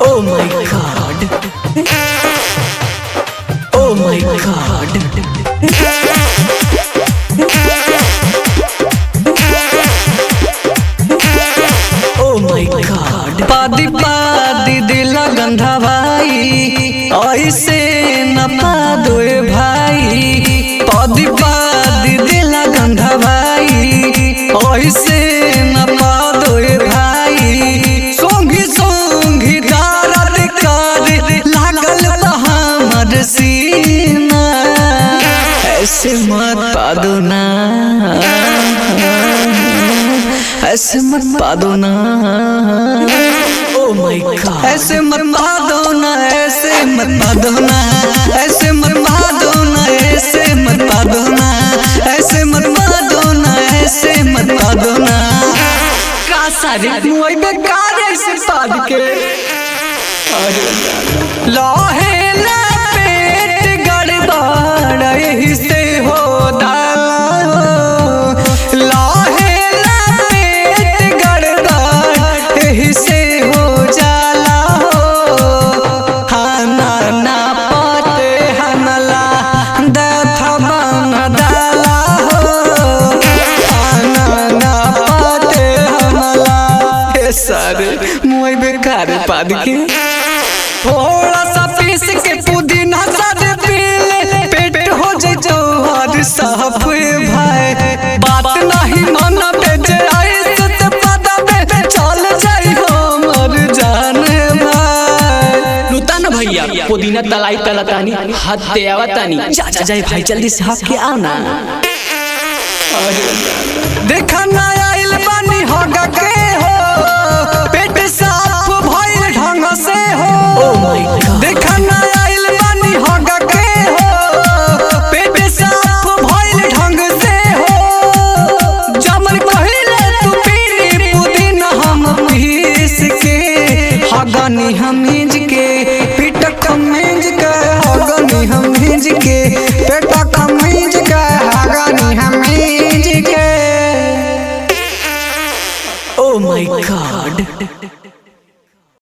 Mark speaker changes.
Speaker 1: Oh my God. Oh my God. Oh my God.
Speaker 2: पादी पादी दिला गंधा भाई ऐसे न पादोए भाई। पादी पादी दिला गंधा भाई ऐसे न पादोए भाई। सोंगी सोंगी दारद कर लागल हमर सीना। ऐसे मत पादो ना, ऐसे मत पादो ना।
Speaker 1: Oh my God.
Speaker 2: ऐसे मत पादो ना, ऐसे मत पादो ना, ऐसे मत पादो ना, ऐसे मत पादो ना, ऐसे मत पादो ना, ऐसे मत पादो ना। का सारी मुई बेकार ऐसे पाद के लोहे ला पेट गड़बड़ यही से हो दाला। लोहे ला पेट गड़बड़ यही से हो जाला हो। खाना ना पाते हनला दथबा न डाला हो। खाना ना पाते हमला हे सारे मुई बेकार पाद के। थोड़ा सा पीस के पुदीना सारे पी ले पेट हो जाए जौहर साफ भाई। बात नहीं मानबे जे ऐसे ते पदबे चल जाई हमर जान भाई।
Speaker 1: रुता न भैया, पुदीना तलाई तलतानी हत्ते आवतानी। जा जा जाए भाई, जल्दी से हाथ के आओ ना।
Speaker 2: देखा ना आइल बानी होगा के हो, पेट साफ भइल ढंग से हो।
Speaker 1: Oh my God.
Speaker 2: देखा ना आइल बानी होगा के हो, पेट साफ भइल ढंग से हो। जमन कहिले तू पीली पुदीना हम पीस के हगनी हम